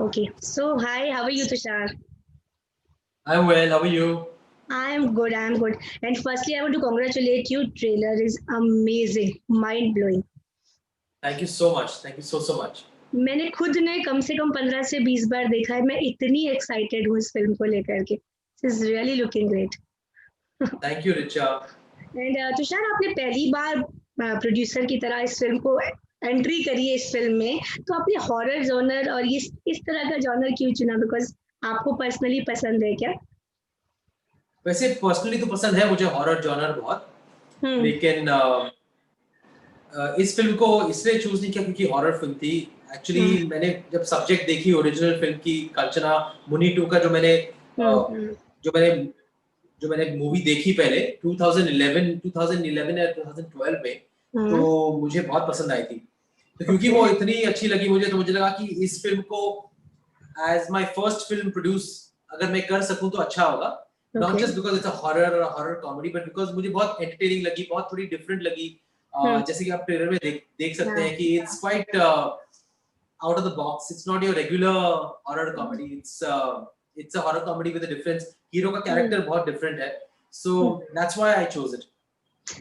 Okay. So, hi, how are you, Tushar? I'm well. How are you? I'm good. I'm good. And firstly, I want to congratulate you. Trailer is amazing, mind blowing. Thank you so much. Thank you so much. मैंने खुद ने कम से कम 15 से 20 बार देखा है. मैं इतनी excited हूँ इस फिल्म को लेकर के. Is really looking great. Thank you, Richa. And Tushar, आपने पहली बार प्रोड्यूसर की तरह इस फिल्म को एंट्री करी है इस फिल्म में, तो आपने हॉरर जॉनर और इस तरह का जॉनर क्यों चुना? बिकॉज आपको पर्सनली पसंद है क्या? वैसे पर्सनली तो पसंद है मुझे हॉरर जॉनर बहुत, हम्म. लेकिन इस फिल्म को इसलिए चूज नहीं किया क्योंकि हॉरर फिल्म थी. हम्म. एक्चुअली मैंने जब सब्जेक्ट देखी ओरिजिनल फिल्म की कंचना मुनि 2 का हम्म. जो मैंने जो मैंने मूवी देखी पहले 2011 या 2012 में, तो हम्म. मुझे बहुत पसंद आई थी. तो क्योंकि ओके. वो इतनी अच्छी लगी मुझे, तो मुझे लगा कि इस फिल्म को as my first film produce अगर मैं कर सकूं तो अच्छा होगा. Not okay. Just because it's a horror comedy, but because मुझे बहुत एंटरटेनिंग लगी, बहुत थोड़ी डिफरेंट लगी. हम्म. जैसे कि आप ट्रेलर में देख सकते हाँ. हैं कि it's quite out of the box. It's not your regular horror comedy. It's a horror comedy with a difference. Hero का हम्म. कैरेक्टर बहुत डिफरेंट है, सो that's why I chose it.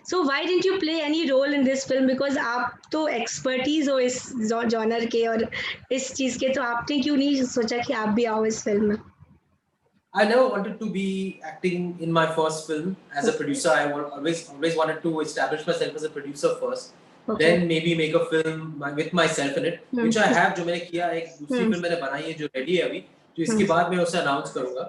So why didn't you play any role in this film? Because आप तो expertise हो इस genre के और इस चीज के, तो आपने क्यों नहीं सोचा कि आप भी आओ इस फिल्म में? I never wanted to be acting in my first film as a okay. producer. Always wanted to establish myself as a producer first, okay. then maybe make a film with myself in it, which I have. जो मैंने किया, एक दूसरी हम्म. Film मैंने बनाई है जो ready है अभी, जो इसके हम्म. बाद मैं उसे अनाउंस करूंगा.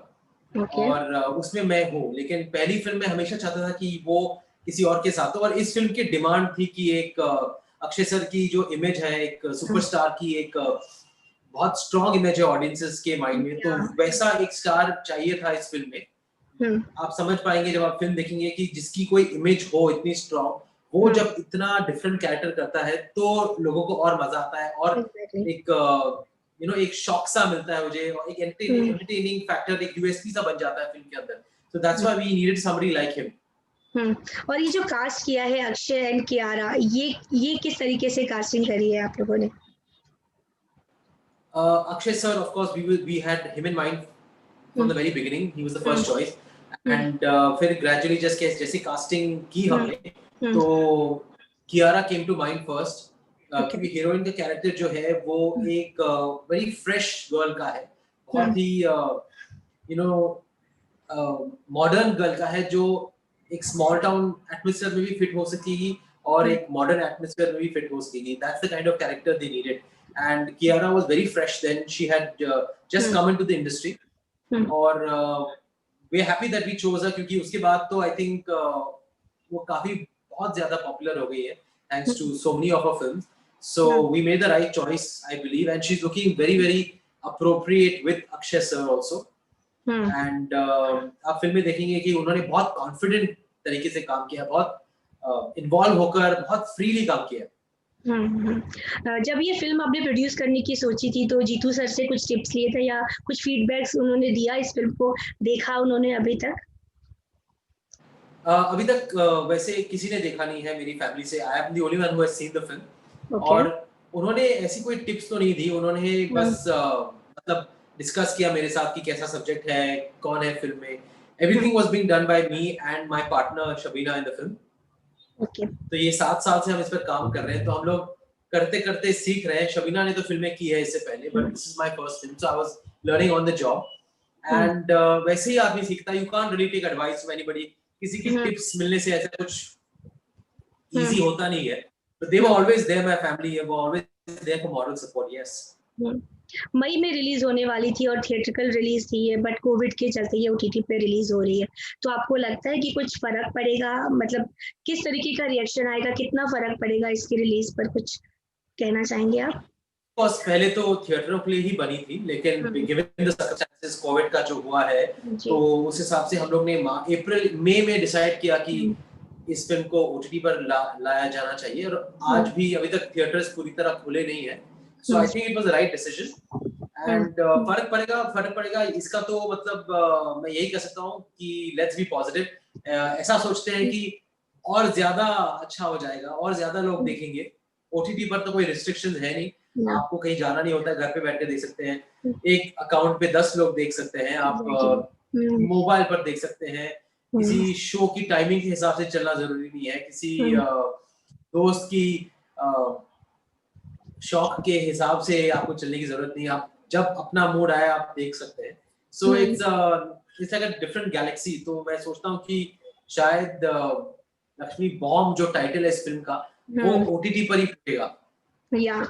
ओके. और उसमें मैं हूँ, लेकिन पहली फिल्म में हमेशा चाहता था कि वो किसी और के साथ हो. और इस फिल्म की डिमांड थी कि एक अक्षय सर की जो इमेज है, एक सुपरस्टार की एक बहुत स्ट्रॉन्ग इमेज है ऑडियंसेस के माइंड में, तो या. वैसा एक स्टार चाहिए था इस फिल्म में. हम्म. आप समझ पाएंगे जब आप फिल्म देखेंगे कि जिसकी कोई इमेज हो इतनी स्ट्रॉन्ग, वो हम्म. जब इतना डिफरेंट कैरेक्टर करता है तो लोगों को और मजा आता है. और एग्जैक्टली. एक एक शॉक सा मिलता है मुझे, और एक हम्म. एंटरटेनिंग फैक्टर, एक यूएसपी सा बन जाता है फिल्म के अंदर. So that's why we needed somebody like him. Hmm. और ये जो कास्ट किया है अक्षय एंड कियारा, ये किस तरीके से कास्टिंग करी है आप लोगों ने? Akshay sir, of course, we had him in mind from hmm. the very beginning. He was the hmm. first choice, hmm. and फिर gradually just जैसे casting की हम्म. हमने, हम्म. तो Kiara came to mind first. Okay. क्योंकि हीरोइन का character जो है वो हम्म. एक वेरी फ्रेश गर्ल का है, हम्म. बहुत ही यू नो मॉडर्न गर्ल का है, जो एक स्मॉल टाउन एटमॉस्फेयर में भी फिट हो सकेगी और एक मॉडर्न एटमॉस्फेयर में भी फिट हो सकेगी. That's the kind of character they needed. And Kiara was very fresh then. She had just hmm. Come into the industry. Hmm. और we are happy that we chose her, क्योंकि उसके बाद तो I think वो काफी बहुत ज्यादा पॉपुलर हो गई है thanks to so many of our films. So hmm. We made the right choice, I believe, and she is looking very very appropriate with Akshay sir also. Hmm. And आप film में देखेंगे कि उन्होंने बहुत confident तरीके से काम किया, बहुत इन्वॉल्व होकर बहुत फ्रीली काम किया. जब ये फिल्म आपने प्रोड्यूस करने की सोची थी, तो जीतू सर से कुछ टिप्स लिए थे या कुछ फीडबैक्स उन्होंने दिया इस फिल्म को? देखा उन्होंने अभी तक? अभी तक वैसे किसी ने देखा नहीं है मेरी फैमिली से. I am the only one who has seen the film. Okay. और उन्होंने ऐसी कोई टिप्स तो नहीं दी. उन्होंने बस मतलब डिस्कस किया मेरे साथ कि कैसा सब्जेक्ट है, कौन है फिल्म में. Everything was being done by me and my partner Shabina in the film. Okay. तो ये 7 साल से हम इस पर काम कर रहे हैं, तो हम लोग करते करते सीख रहे हैं. शबीना ने तो फिल्में की है इससे पहले, but this is my first film, so I was learning on the job. And वैसे ही आदमी सीखता है. You can't really take advice from anybody. किसी की टिप्स मिलने से ऐसा कुछ इजी होता नहीं है. But they were always there, my family were always there for moral support. Yes. मई में रिलीज होने वाली थी और थिएट्रिकल रिलीज थी ये, बट कोविड के चलते ये ओटीटी पे रिलीज हो रही है. तो आपको लगता है कि कुछ फर्क पड़ेगा? मतलब किस तरीके का रिएक्शन आएगा, कितना फर्क पड़ेगा इसकी रिलीज पर? कुछ कहना चाहेंगे आप? ऑफकोर्स पहले तो थिएटरों के लिए ही बनी थी, लेकिन गिवन द सर्कमस्टेंसेस कोविड का जो हुआ है, तो उस हिसाब से हम लोग ने अप्रैल मई में डिसाइड किया कि इस फिल्म को ओटीटी पर लाया जाना चाहिए. और आज भी अभी तक थिएटर्स पूरी तरह खुले नहीं है. So I think it was the right decision. And फर्क पड़ेगा इसका तो मतलब मैं यही कह सकता हूँ कि लेट्स बी पॉजिटिव. ऐसा सोचते हैं कि और ज्यादा अच्छा हो जाएगा और ज्यादा लोग देखेंगे. ओटीटी पर तो कोई रिस्ट्रिक्शंस है नहीं. आपको कहीं जाना नहीं होता है, घर पे बैठ के देख सकते हैं। एक अकाउंट पे 10 लोग देख सकते हैं, आप मोबाइल पर देख सकते हैं। किसी शो की टाइमिंग के हिसाब से चलना जरूरी नहीं है, किसी दोस्त की शौक के हिसाब से आपको चलने की जरूरत नहीं है। आप जब अपना मूड आया आप देख सकते हैं। So it's like a different Galaxy. तो मैं सोचता हूँ कि शायद लक्ष्मी बॉम्ब जो टाइटल है इस फिल्म का, वो ओटीटी पर ही पड़ेगा। या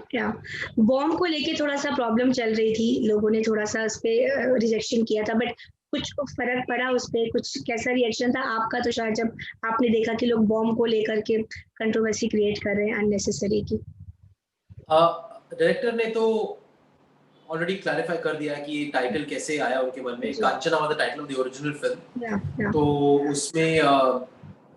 बॉम्ब को लेके थोड़ा सा प्रॉब्लम चल रही थी, लोगों ने थोड़ा सा उस पे रिजेक्शन किया था, बट कुछ फर्क पड़ा उस पे, कुछ कैसा रिएक्शन था आपका? तो शायद जब आपने देखा कि लोग बॉम्ब को लेकर के कंट्रोवर्सी क्रिएट कर रहे हैं अननेसेसरी की। डायरेक्टर ने तो ऑलरेडी क्लैरिफाई कर दिया है कि टाइटल कैसे आया उनके मन में। Kanchana was the title of the original film. तो उसमें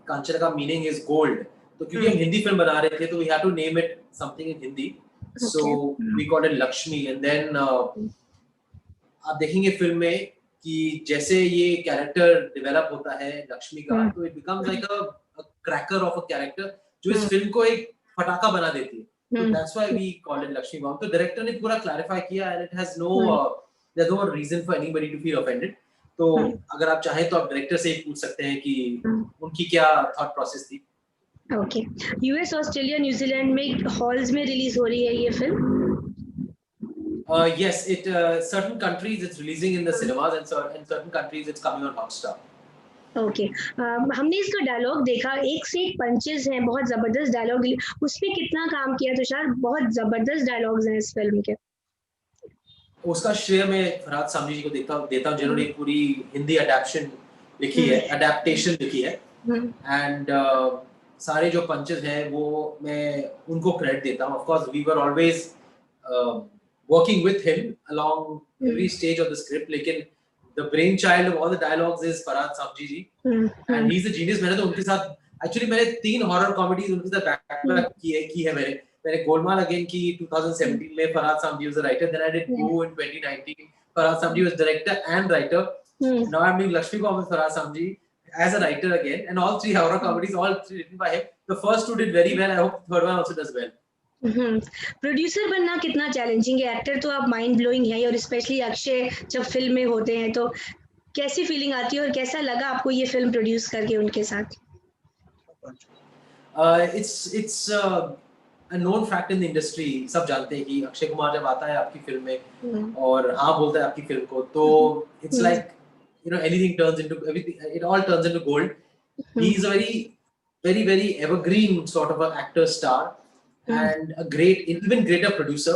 कांचना का मीनिंग इज गोल्ड। तो क्योंकि हम हिंदी फिल्म बना रहे थे तो we had to name it something in Hindi, so we called it Laxmi. And then आप देखेंगे फिल्म में कि जैसे ये कैरेक्टर डेवलप होता है लक्ष्मी का, तो it becomes like a cracker of a character जो इस फिल्म को एक फटाका बना देती है। So that's why we call it Lakshmi Bomb. तो डायरेक्टर ने पूरा क्लैरिफाई किया and it has there's no reason for anybody to feel offended. तो अगर आप चाहें तो आप डायरेक्टर से ही पूछ सकते हैं कि उनकी क्या थॉट प्रोसेस थी। ओके, यूएस, ऑस्ट्रेलिया, न्यूजीलैंड में हॉल्स में रिलीज हो रही है ये film? Yes, it certain countries it's releasing in the cinemas and certain countries it's coming on Hotstar. Okay, हमने इसका डायलॉग देखा, एक से एक पंचेस हैं, बहुत जबरदस्त डायलॉग, उस पे कितना काम किया तुषार? बहुत जबरदस्त डायलॉग्स हैं इस फिल्म के। उसका श्रेय मैं फरहाद सामजी जी को देता हूँ जिन्होंने पूरी हिंदी अडेप्टेशन लिखी है। एंड सारे जो पंचेस हैं वो मैं उनको क्रेडिट देता हूँ। Of course we were always working with him along every stage of the script, लेकिन the brainchild of all the dialogues is Farhad Samji ji, and he's a genius. मैंने तो उनके साथ एक्चुअली मैंने 3 हॉरर कॉमेडीज उनके साथ back to back की है। मैंने गोलमाल अगेन की 2017 में, Farhad Samji was the writer. Then I did Goo in 2019. Farhad Samji was director and writer. Now I'm doing Lakshmi Bomb with Farhad Samji as a writer again, and all 3 horror comedies, all 3 written by him. The first 2 did very well. I hope the third one also does well. Producer बनना कितना challenging है? Actor तो आप mind blowing है, और specially Akshay जब film में होते हैं तो कैसी फीलिंग आती है, और कैसा लगा आपको ये फिल्म प्रोड्यूस करके उनके साथ? It's a known fact in the industry. सब जानते हैं कि अक्षय कुमार जब आता है आपकी फिल्म में और हाँ बोलता है आपकी फिल्म को, तो it's like anything turns into everything. It all turns into gold. He's a very evergreen sort of an actor star. And a even greater producer,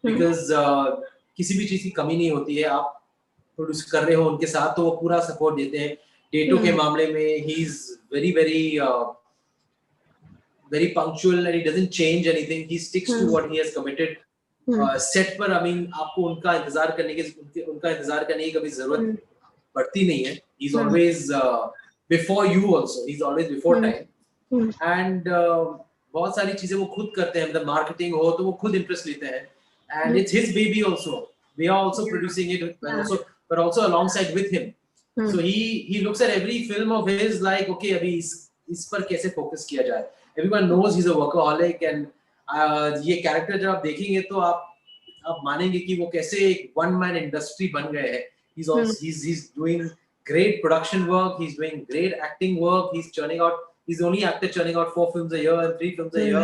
because किसी भी चीज की कमी नहीं होती है। आप प्रोड्यूस कर रहे हो उनके साथ तो वो पूरा सपोर्ट देते हैं। डेटों के मामले में he is very punctual and he doesn't change anything. He sticks to what he has committed. Set पर आपको उनका इंतजार करने की कभी जरूरत पड़ती नहीं है। He's always before you also. He's always before time. And बहुत सारी चीजें वो खुद करते हैं, मतलब मार्केटिंग हो तो वो खुद इंटरेस्ट लेते हैं, and it's his baby also. We are also producing it, but also alongside with him. So he looks at every film of his like, okay, अभी इस पर कैसे फोकस किया जाए। Everyone knows he's a workaholic, and ये character जब आप देखेंगे तो आप मानेंगे कि वो कैसे एक one man industry बन गए हैं। He's doing great production work, he's doing great acting work, he's the only actor churning out 4 films a year and 3 films a year.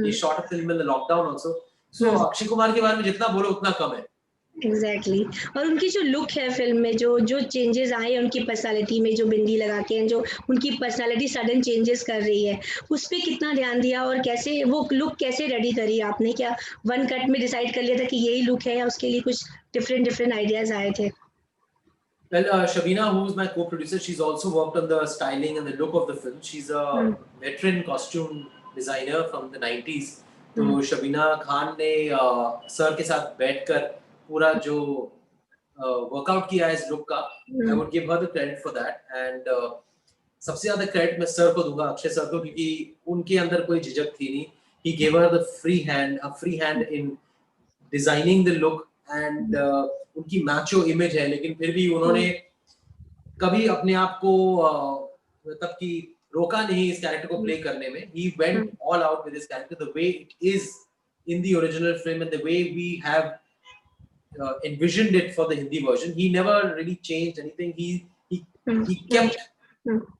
He shot a film in the lockdown also. So Akshay Kumar के बारे में जितना बोलो उतना कम है। Exactly और उनकी जो लुक है फिल्म में, जो चेंजेस आए उनकी पर्सनालिटी में, जो बिंदी लगा के जो उनकी पर्सनालिटी सडन चेंजेस कर रही है, उस पर कितना ध्यान दिया और कैसे वो लुक कैसे रेडी करी आपने? क्या वन कट में डिसाइड कर लिया था कि यही लुक है, या उसके लिए कुछ डिफरेंट आइडियाज आए थे? Well, Shabina, who is my co-producer, she's also worked on the styling and the look of the film. She's a veteran costume designer from the 90s. तो शबीना खान ने सर के साथ बैठकर पूरा जो वर्कआउट किया है इस लुक का, I would give her the credit for that. And सबसे ज्यादा क्रेडिट मैं सर को दूंगा, अक्षय सर को, क्योंकि उनके अंदर कोई झिझक थी नहीं. He gave her the free hand in designing the look. And उनकी मैचो इमेज है, लेकिन फिर भी उन्होंने कभी अपने आप को मतलब कि रोका नहीं इस कैरेक्टर को प्ले करने में. He went all out with his character. The way it is in the original film and the way we have envisioned it for the Hindi version. He never really changed anything. He kept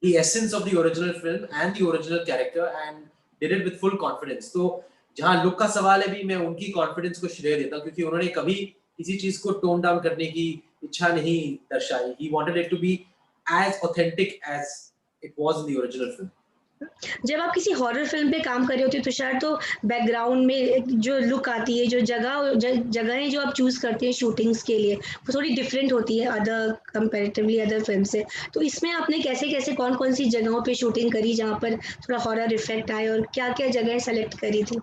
the essence of the original film and the original character and did it with full confidence. तो जहाँ look का सवाल है भी मैं उनकी confidence को श्रेय देता हूँ क्योंकि उन्होंने कभी किसी चीज को टोन डाउन करने की इच्छा नहीं दर्शाई. He wanted it to be as authentic as it was in the original film. जब आप किसी हॉरर फिल्म पे काम कर रहे होते हैं तुषार, तो बैकग्राउंड में जो लुक आती है, जो जगहें जो आप चूज करते हैं शूटिंग्स के लिए, वो थोड़ी डिफरेंट होती है अदर कंपैरेटिवली अदर फिल्म से. तो इसमें आपने कैसे कौन सी जगहों पे शूटिंग करी जहाँ पर थोड़ा हॉरर इफेक्ट आए, और क्या क्या जगह सेलेक्ट करी थी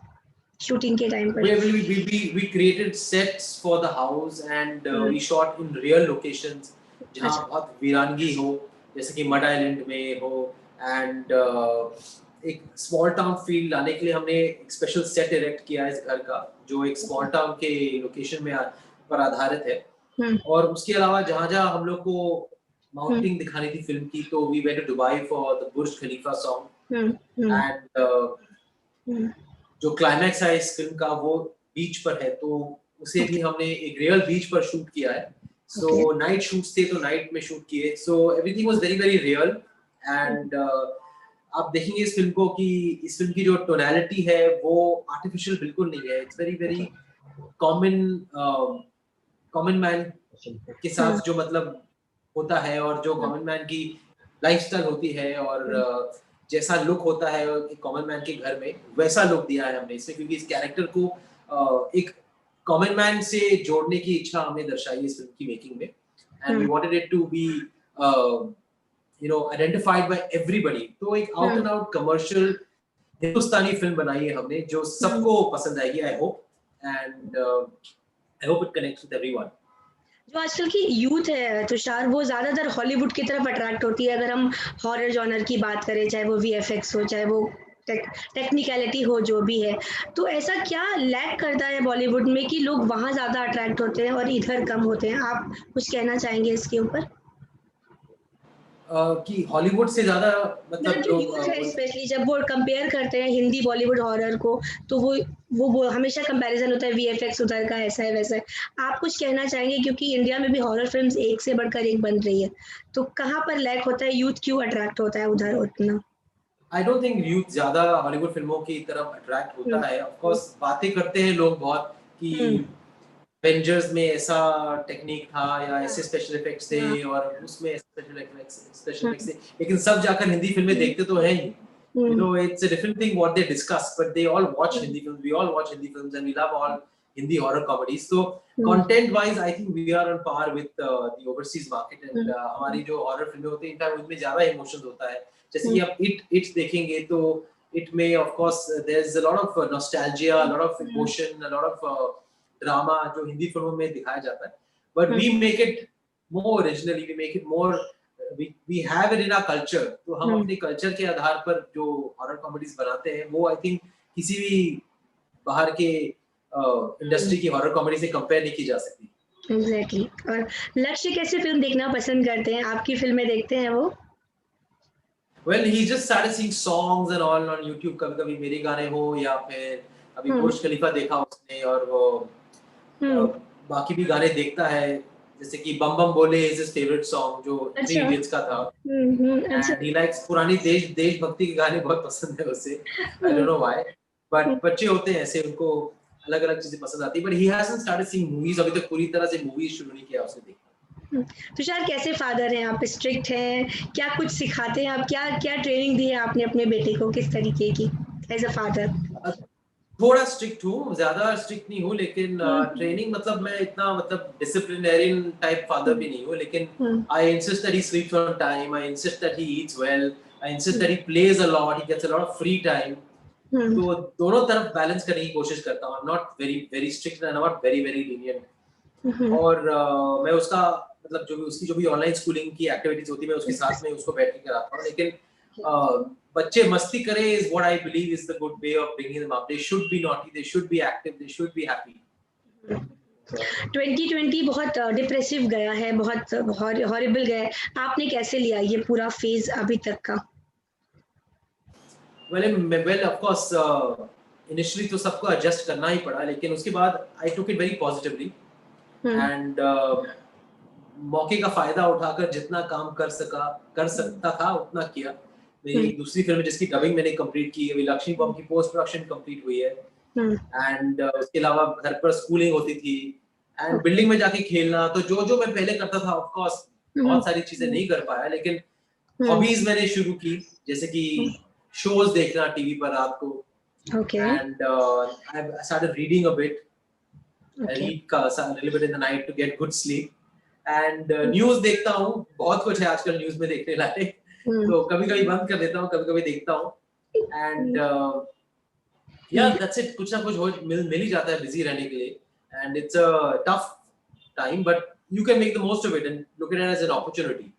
शूटिंग के टाइम पर? We created sets for the house and we shot in real locations जहाँ बहुत वीरानगी हो, जैसे कि मड आइलैंड में हो, एंड एक स्मॉल टाउन फील लाने के लिए हमने एक स्पेशल सेट इरेक्ट किया है इस घर का, जो एक स्मॉल टाउन के लोकेशन में पर आधारित है. और उसके अलावा जहाँ हम लोग को माउंटिंग दिखानी थी फिल्म की, तो we went to Dubai for the Burj Khalifa song, and जो क्लाइमैक्स है इस फिल्म का वो बीच पर है, तो उसे भी हमने एक रियल बीच पर शूट किया है. सो नाइट शूट्स थे तो नाइट में शूट किए. So everything was very very real. And आप देखेंगे इस फिल्म को कि इस फिल्म की जो टोनैलिटी है वो आर्टिफिशियल बिल्कुल नहीं है. It's very very common man के साथ जो मतलब होता है, और जो कॉमन मैन की लाइफस्टाइल होती है, और जैसा लुक होता है एक कॉमन मैन के घर में, वैसा लुक दिया है हमने इसमें, क्योंकि इस कैरेक्टर को एक कॉमन मैन से जोड़ने की इच्छा हमने दर्शाई इस फिल्म की मेकिंग में. And we wanted it to be identified by everybody. तो एक out and out commercial Hindustani film बनाई है हमने जो सबको पसंद आएगी. I hope it connects with everyone. जो आजकल की यूथ है तुषार, वो ज्यादातर हॉलीवुड की तरफ अट्रैक्ट होती है. अगर हम हॉरर जॉनर की बात करें, चाहे वो वीएफएक्स हो, चाहे वो टेक्निकलिटी हो, जो भी है, तो ऐसा क्या लैक करता है बॉलीवुड में कि लोग वहां ज्यादा अट्रैक्ट होते हैं और इधर कम होते हैं? आप कुछ कहना चाहेंगे इसके ऊपर? कि हॉलीवुड से ज्यादा मतलब जो यूथ है स्पेशली जब वो कंपेयर करते हैं हिंदी बॉलीवुड हॉरर को, तो वो हमेशा कंपैरिजन होता है वीएफएक्स उधर का ऐसा है वैसा है. आप कुछ कहना चाहेंगे, क्योंकि इंडिया में भी हॉरर फिल्म्स एक से बढ़कर एक बन रही है, तो कहाँ पर लैक होता है? यूथ क्यों अट्रैक्ट होता है उधर उतना? आई डोंट थिंक यूथ ज्यादा हॉलीवुड फिल्मों की तरफ अट्रैक्ट होता है. ऑफ कोर्स बातें करते हैं लोग बहुत कि एवेंजर्स में ऐसा टेक्निक था या ऐसे स्पेशल इफेक्ट्स थे और उसमें स्पेशल इफेक्ट्स थे, लेकिन सब जाकर हिंदी फिल्में देखते तो हैं ही. You know, it's a different thing what they discuss, but they all watch Hindi films. We all watch Hindi films and we love all Hindi horror comedies. So content-wise, I think we are on par with the overseas market. And हमारी जो horror फिल्में होती हैं, इनका उनमें ज़्यादा emotions होता है. जैसे कि आप It देखेंगे तो It में of course there's a lot of nostalgia, a lot of emotion, a lot of drama जो हिंदी फिल्मों में दिखाया जाता है. But we make it more originally. We make it more. We have it in our culture. तो हम अपने culture के आधार पर जो हॉरर कॉमेडीज बनाते हैं वो आई थिंक किसी भी बाहर के इंडस्ट्री की हॉरर कॉमेडी से कंपेयर नहीं की जा सकती. एग्जैक्टली. और लक्ष्य कैसे फिल्म देखना पसंद करते हैं? आपकी फिल्में देखते हैं वो? Well, he just started seeing songs and all on YouTube. कभी-कभी मेरे गाने हो या फिर अभी बुर्ज खलीफा देखा उसने, और वो बाकी भी गाने देखता है, जैसे कि बम बम बोले is his favorite song जो 3 Idiots का था. And he likes पुरानी देशभक्ति के गाने बहुत पसंद है उसे. I don't know why, but बच्चे होते हैं ऐसे, उनको अलग-अलग चीजें पसंद आती है. But he hasn't started seeing movies. अभी तक पूरी तरह से मूवीज शुरू नहीं किया उसने देखना. तुषार, कैसे फादर हैं आप? स्ट्रिक्ट हैं? क्या कुछ सिखाते हैं आप? क्या ट्रेनिंग दी है आपने अपने बेटे को, किस तरीके की एज अ फादर? थोड़ा स्ट्रिक्ट हूँ, ज्यादा स्ट्रिक्ट नहीं हूँ, लेकिन ट्रेनिंग मतलब मैं इतना मतलब डिसिप्लिनरियन टाइप फादर भी नहीं हूँ, लेकिन I insist that he sleeps on time, I insist that he eats well, I insist that he plays a lot, he gets a lot of free time. तो दोनों तरफ बैलेंस करने की कोशिश करता हूँ. I am not very strict and not very lenient. और मैं उसका मतलब जो भी ऑनलाइन स्कूलिंग की एक्टिविटीज होती है मैं उसके साथ में उसको बैठ के कराता हूँ. लेकिन बच्चे मस्ती करें is what I believe is the good way of bringing them up. They should be naughty, they should be active, they should be happy. 2020 बहुत डिप्रेसिव गया है, बहुत हॉरिबल गया है. आपने कैसे लिया ये पूरा फेज अभी तक का? Well, of course, इनिशियली तो सबको एडजस्ट करना ही पड़ा, लेकिन उसके बाद I took it very positively and मौके का फायदा उठाकर जितना काम कर सकता था उतना किया। मेरी एक दूसरी फिल्म जिसकी डबिंग मैंने कंप्लीट की है, लक्ष्मी बॉम्ब की पोस्ट प्रोडक्शन कंप्लीट हुई है एंड उसके अलावा घर पर स्कूलिंग होती थी एंड बिल्डिंग में जाके खेलना, तो जो जो मैं पहले करता था ऑफ कोर्स बहुत सारी चीजें नहीं कर पाया, लेकिन हॉबीज मैंने शुरू की, जैसे कि शोज देखना टीवी पर रात को and I started reading a bit, read a little bit in the night to get good sleep and news देखता हूँ, बहुत कुछ है आजकल न्यूज़ में देखने लायक, तो कभी-कभी बंद कर देता हूँ, कभी-कभी देखता हूँ एंड yeah, that's it, कुछ ना कुछ मिल ही जाता है बिजी रहने के लिए and it's a tough time but you can make the most of it and look at it as an opportunity.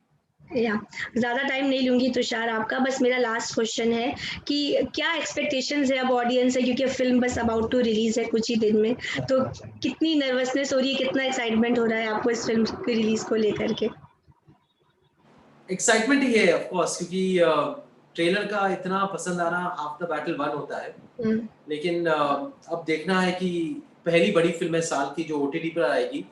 ज्यादा टाइम नहीं लूंगी तुषार आपका, बस मेरा लास्ट क्वेश्चन है कि क्या एक्सपेक्टेशंस है अब ऑडियंस से, क्योंकि फिल्म बस अबाउट टू रिलीज है कुछ ही दिन में, तो कितनी नर्वसनेस हो रही है, कितना एक्साइटमेंट हो रहा है आपको इस फिल्म की रिलीज को लेकर के? एक्साइटमेंट ही है ऑफ कोर्स, क्योंकि ट्रेलर का इतना पसंद आना हाफ द बैटल वन होता है, लेकिन अब देखना है कि पहली बड़ी फिल्म है साल की जो ओटीटी पर आएगी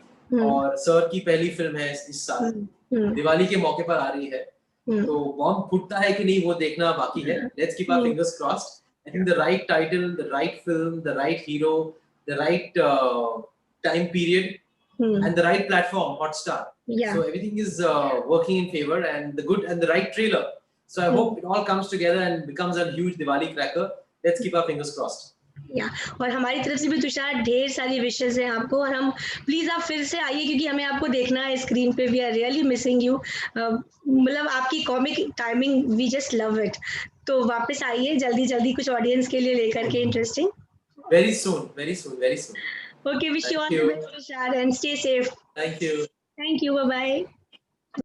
और सर की पहली फिल्म है इस साल, दिवाली के मौके पर आ रही है, तो बॉम्ब फूटता है कि नहीं वो देखना बाकी है। Let's keep our fingers crossed. I think the right title, the right film, the right hero, the right time period and the right platform, Hotstar. So everything is working in favor and the right trailer. So I hope it all comes together and becomes a huge Diwali cracker. Let's keep our fingers crossed. और हमारी तरफ से भी तुषार ढेर सारी wishes हैं आपको, और हम प्लीज आप फिर से आइए क्योंकि हमें आपको देखना है स्क्रीन पे। We are really missing you, मतलब आपकी comic timing, we just love it. तो वापस आइए जल्दी जल्दी कुछ ऑडियंस के लिए लेकर के interesting. Very soon, very soon, very soon. Okay, wish you all the best, Tushar, and stay safe. Thank you. Thank you. Bye bye.